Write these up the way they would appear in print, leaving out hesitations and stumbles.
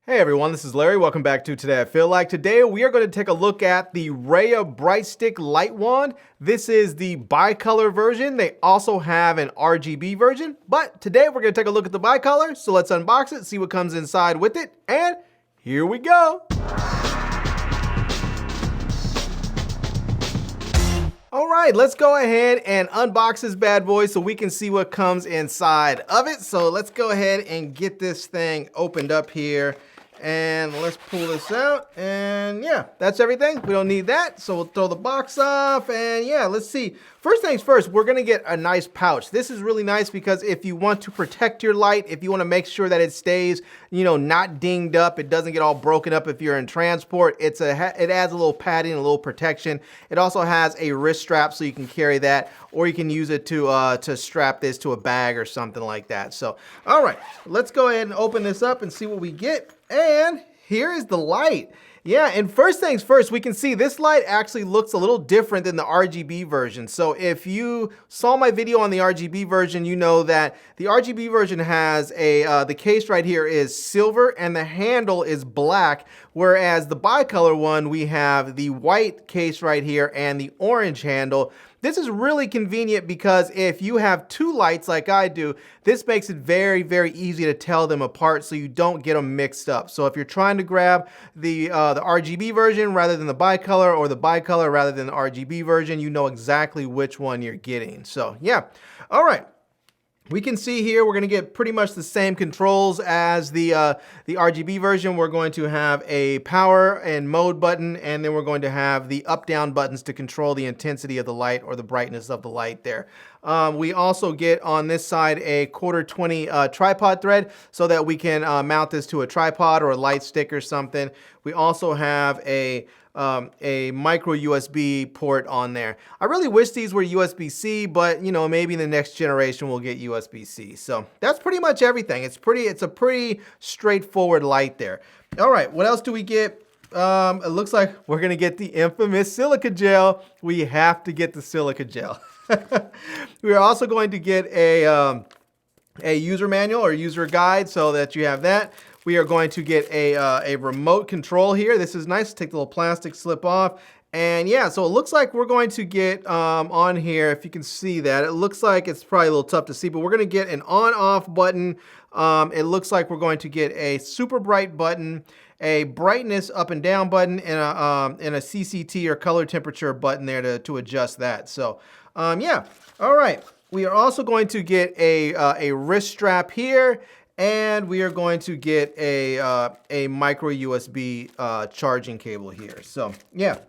Hey everyone, this is Larry. Welcome back to Today I Feel Like. Today we are going to take a look at the Raya Brite Stix light wand. This is the bicolor version. They also have an RGB version, but today we're going to take a look at the bicolor. So let's unbox it, see what comes inside with it, and here we go. All right, let's go ahead and unbox this bad boy so we can see what comes inside of it. So let's go ahead and get this thing opened up here. And let's pull this out, and yeah, that's everything. We don't need that, so we'll throw the box off, and yeah, let's see. First things first, we're gonna get a nice pouch. This is really nice because if you want to protect your light, if you wanna make sure that it stays, not dinged up, it doesn't get all broken up if you're in transport, it adds a little padding, a little protection. It also has a wrist strap so you can carry that, or you can use it to strap this to a bag or something like that. So, all right, let's go ahead and open this up and see what we get. And here is the light. Yeah, and first things first, we can see this light actually looks a little different than the RGB version. So if you saw my video on the RGB version, you know that the RGB version has the case right here is silver and the handle is black, whereas the bicolor one, we have the white case right here and the orange handle. This is really convenient because if you have two lights like I do, this makes it very, very easy to tell them apart so you don't get them mixed up. So if you're trying to grab the RGB version rather than the bicolor, or the bicolor rather than the RGB version, you know exactly which one you're getting. So yeah, all right. We can see here we're going to get pretty much the same controls as the RGB version. We're going to have a power and mode button, and then we're going to have the up-down buttons to control the intensity of the light or the brightness of the light there. We also get on this side a 1/4-20 tripod thread so that we can mount this to a tripod or a light stick or something. We also have a micro USB port on there. I really wish these were USB-C, but maybe in the next generation we'll get USB-C. So that's pretty much everything. It's a pretty straightforward light there. All right, what else do we get? It looks like we're gonna get the infamous silica gel. We have to get the silica gel. We are also going to get a user manual or user guide so that you have that. We are going to get a remote control here. This is nice. Take the little plastic slip off. And yeah, so it looks like we're going to get on here, if you can see that, it looks like it's probably a little tough to see, but we're going to get an on-off button. It looks like we're going to get a super bright button, a brightness up and down button, and a CCT or color temperature button there to adjust that. So yeah, all right. We are also going to get a wrist strap here. And we are going to get a micro USB charging cable here. So yeah,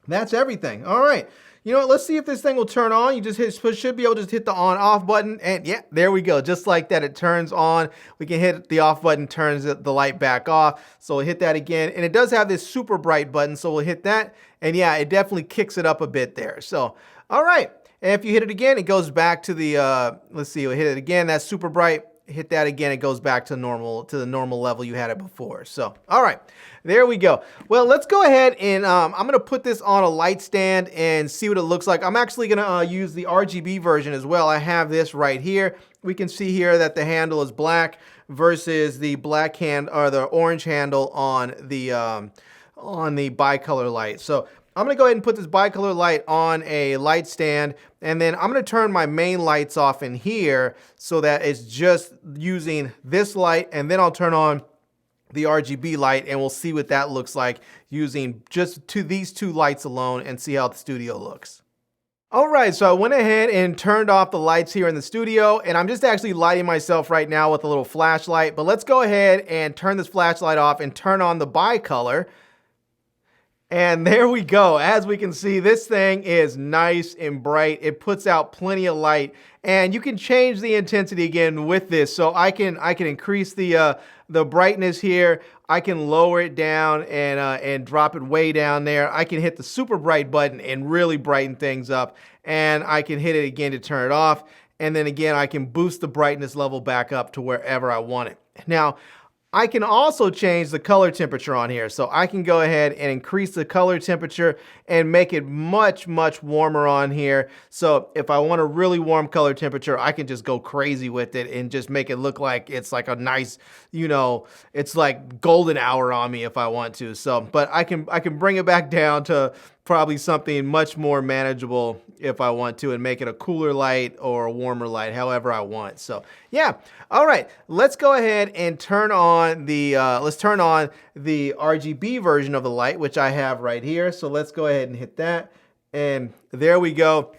that's everything. All right. You know what? Let's see if this thing will turn on. You just should be able to just hit the on-off button, and yeah, there we go. Just like that, it turns on. We can hit the off button, turns the light back off. So we'll hit that again, and it does have this super bright button, so we'll hit that, and yeah, it definitely kicks it up a bit there. So all right, and if you hit it again, it goes back to the. Let's see, we'll hit it again. That's super bright. Hit that again, it goes back to the normal level you had it before. So, all right, there we go. Well, let's go ahead and I'm gonna put this on a light stand and see what it looks like. I'm actually gonna use the RGB version as well. I have this right here. We can see here that the handle is black versus the black hand or the orange handle on the bicolor light. So I'm gonna go ahead and put this bicolor light on a light stand, and then I'm gonna turn my main lights off in here so that it's just using this light, and then I'll turn on the RGB light and we'll see what that looks like using just these two lights alone and see how the studio looks. All right, so I went ahead and turned off the lights here in the studio, and I'm just actually lighting myself right now with a little flashlight, but let's go ahead and turn this flashlight off and turn on the bicolor. And there we go. As we can see, this thing is nice and bright. It puts out plenty of light, and you can change the intensity again with this. So I can increase the brightness here. I can lower it down and drop it way down there. I can hit the super bright button and really brighten things up, and I can hit it again to turn it off. And then again, I can boost the brightness level back up to wherever I want it. Now, I can also change the color temperature on here. So I can go ahead and increase the color temperature and make it much, much warmer on here. So if I want a really warm color temperature, I can just go crazy with it and just make it look like it's like a nice, you know, it's like golden hour on me if I want to. So, but I can bring it back down to probably something much more manageable if I want to, and make it a cooler light or a warmer light, however I want. So yeah, all right, let's go ahead and turn on the RGB version of the light, which I have right here. So let's go ahead and hit that, and there we go.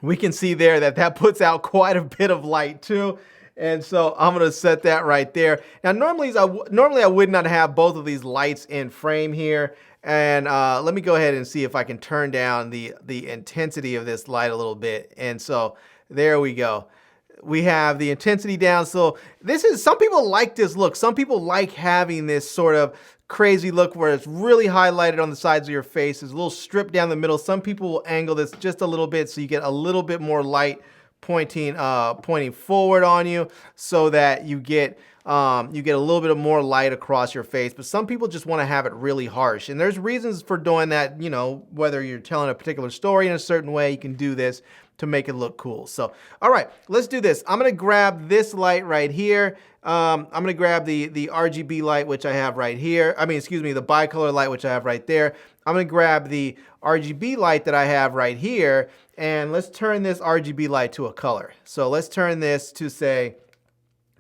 We can see there that puts out quite a bit of light too. And so I'm gonna set that right there. Now normally I would not have both of these lights in frame here. And let me go ahead and see if I can turn down the intensity of this light a little bit. And so there we go. We have the intensity down. So this is, some people like this look. Some people like having this sort of crazy look where it's really highlighted on the sides of your face. There's a little strip down the middle. Some people will angle this just a little bit so you get a little bit more light pointing forward on you, so that you get a little bit of more light across your face. But some people just want to have it really harsh, and there's reasons for doing that. You know, whether you're telling a particular story in a certain way, you can do this to make it look cool. So, all right, let's do this. I'm gonna grab this light right here. I'm gonna grab the RGB light, which I have right here. I mean, excuse me, the bicolor light, which I have right there. I'm gonna grab the RGB light that I have right here, and let's turn this RGB light to a color. So let's turn this to, say,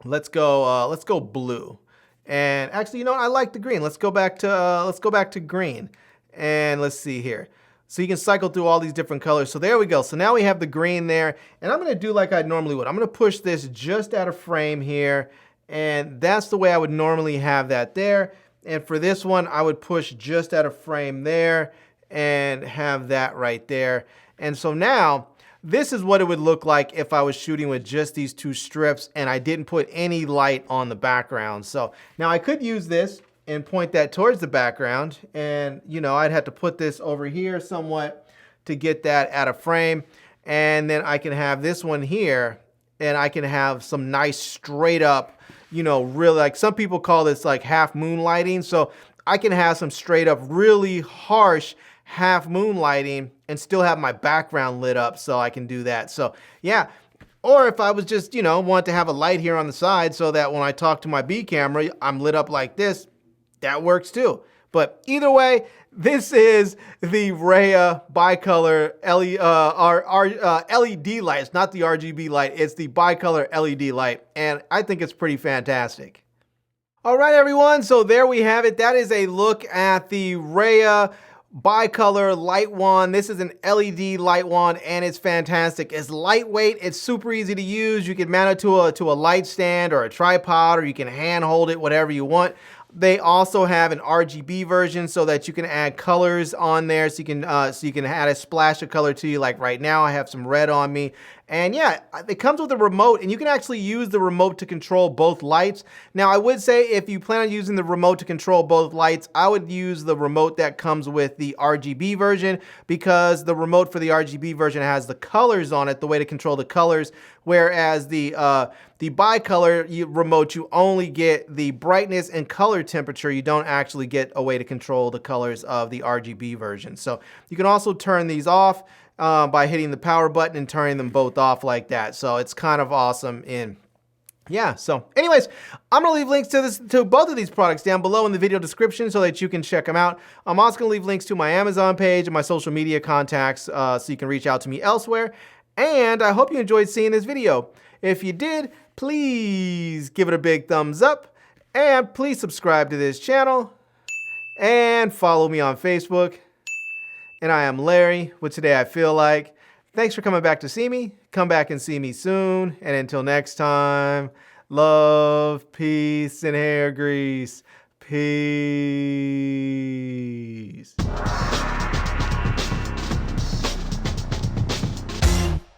let's go blue. And actually, you know what? I like the green. Let's go back to green. And let's see here. So you can cycle through all these different colors. So there we go. So now we have the green there. And I'm gonna do like I normally would. I'm gonna push this just out of frame here. And that's the way I would normally have that there. And for this one, I would push just out of frame there and have that right there. And so now, this is what it would look like if I was shooting with just these two strips and I didn't put any light on the background. So now I could use this and point that towards the background, and you know, I'd have to put this over here somewhat to get that out of frame. And then I can have this one here, and I can have some nice straight up, you know, really, like some people call this like half moon lighting. So I can have some straight up really harsh half moon lighting and still have my background lit up, so I can do that. So yeah, or if I was just, you know, want to have a light here on the side so that when I talk to my B camera, I'm lit up like this, that works too. But either way, this is the Raya bicolor LED light. It's not the RGB light, it's the bicolor LED light, and I think it's pretty fantastic. All right, everyone, so there we have it. That is a look at the Raya bicolor light wand. This is an LED light wand, and it's fantastic. It's lightweight, it's super easy to use. You can mount it to a light stand or a tripod, or you can hand hold it, whatever you want. They also have an RGB version so that you can add colors on there, so you can add a splash of color to you. Like right now, I have some red on me. And yeah, it comes with a remote, and you can actually use the remote to control both lights. Now, I would say if you plan on using the remote to control both lights, I would use the remote that comes with the RGB version, because the remote for the RGB version has the colors on it, the way to control the colors, whereas the bicolor remote, you only get the brightness and color temperature. You don't actually get a way to control the colors of the RGB version. So you can also turn these off by hitting the power button and turning them both off like that. So it's kind of awesome. Yeah, so anyways, I'm gonna leave links to both of these products down below in the video description so that you can check them out. I'm also gonna leave links to my Amazon page and my social media contacts so you can reach out to me elsewhere. And I hope you enjoyed seeing this video. If you did, please give it a big thumbs up, and please subscribe to this channel and follow me on Facebook. And I am Larry with Today I Feel Like. Thanks for coming back to see me. Come back and see me soon. And until next time, love, peace, and hair grease. Peace.